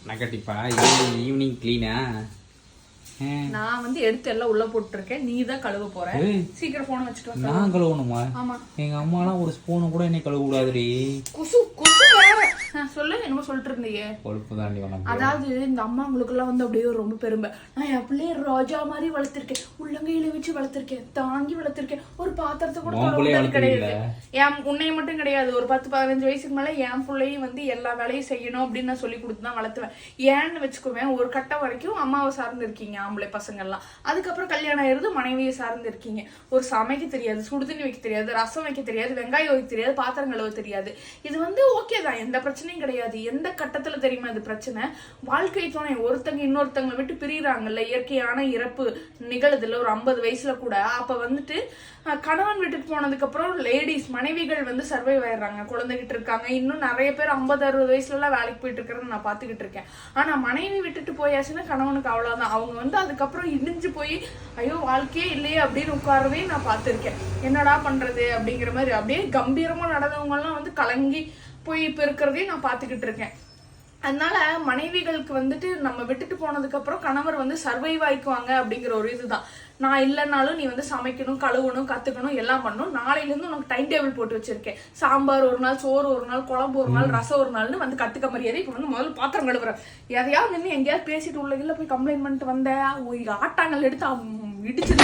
நகட்டிப்பா evening கிளீனா? நான் வந்து எடுத்து எல்லாம் உள்ள போட்டுருக்கேன். நீ தான் கழுவ போற. சீக்கிரம் போன வச்சுட்டு வா. நான் கழுவணுமா? ஆமா. எங்க அம்மாலாம் ஒரு ஸ்பூன் கூட என்ன கழுவ கூடாதுடி. குசு குசு வேற. சொல்லு, என்னமோ சொல்லிட்டு இருந்தீங்க. கொழுப்பு தாண்டி உனக்கு. அதாவது இந்த அம்மாங்களுக்கெல்லாம் வந்து அப்படியே ரொம்ப பெருமை. நான் என் பிள்ளைய ரோஜா மாதிரி வளர்த்திருக்கேன், உள்ளங்கையில வச்சு வளர்த்திருக்கேன், தாங்கி வளர்த்திருக்கேன், ஒரு பாத்திரத்தை கூட கிடையாது. என் உன்னைய மட்டும் கிடையாது, ஒரு 10-15 வயசுக்கு மேல என் பிள்ளையும் வந்து எல்லா வேலையும் செய்யணும் அப்படின்னு நான் சொல்லி கொடுத்து தான் வளர்த்துவேன். ஏன்னு வச்சுக்குவேன், ஒரு கட்டம் வரைக்கும் அம்மாவை சார்ந்து இருக்கீங்க ஆம்பளை பசங்க எல்லாம். அதுக்கப்புறம் கல்யாணம் ஆயிருது, மனைவியை சார்ந்து இருக்கீங்க. ஒரு சமைக்க தெரியாது, சுடுதண்ணி வைக்க தெரியாது, ரசம் வைக்க தெரியாது, வெங்காயம் வைக்க தெரியாது, பாத்திரம் கழுவ தெரியாது. இது வந்து ஓகே தான், எந்த பிரச்சனையும் கிடையாது. எந்த கட்டத்துல தெரியுமா இது பிரச்சனை? வாழ்க்கை துணை ஒருத்தங்க இன்னொருத்தங்களை விட்டு பிரியறாங்கல்ல, இயற்கையான இறப்பு நிகழுதுல ஒரு 50 வயசுல கூட. அப்ப வந்துட்டு கணவன் வீட்டுக்கு போனதுக்கு அப்புறம் லேடிஸ் மனைவிகள் வந்து சர்வைவ் ஆயிடுறாங்க, குழந்தைகிட்டு இருக்காங்க. இன்னும் நிறைய பேர் 50-60 வயசுல எல்லாம் வேலைக்கு போயிட்டு இருக்கிறத நான் பாத்துக்கிட்டு இருக்கேன். ஆனா மனைவி விட்டுட்டு போயாச்சுன்னா கணவனுக்கு அவ்வளவுதான். அவங்க வந்து அதுக்கப்புறம் இடிஞ்சு போய் ஐயோ வாழ்க்கையே இல்லையே அப்படின்னு உட்காரவே நான் பார்த்திருக்கேன். என்னடா பண்றது அப்படிங்கிற மாதிரி அப்படியே கம்பீரமா நடந்தவங்க எல்லாம் வந்து கலங்கி போய் இப்ப இருக்கிறதையும் நான் பாத்துக்கிட்டு இருக்கேன். அதனால மனைவிகளுக்கு வந்துட்டு நம்ம விட்டுட்டு போனதுக்கு அப்புறம் கணவர் வந்து சர்வைவ் ஆயிக்குவாங்க அப்படிங்கிற ஒரு இதுதான். நான் இல்லைனாலும் நீ வந்து சமைக்கணும், கழுவணும், கத்துக்கணும், எல்லாம் பண்ணணும். நாளையில இருந்து உனக்கு டைம் டேபிள் போட்டு வச்சிருக்கேன். சாம்பார் ஒரு நாள், சோறு ஒரு நாள், குழம்பு ஒரு நாள், ரசம் ஒரு நாள்னு வந்து கத்துக்க மரியாதை. இப்ப வந்து முதல்ல பாத்திரம் கழுவுறேன். எதையாவது நின்று எங்கேயாவது பேசிட்டு உள்ள போய் கம்ப்ளைண்ட் பண்ணிட்டு வந்த ஆட்டாங்கல் எடுத்து இடிச்சு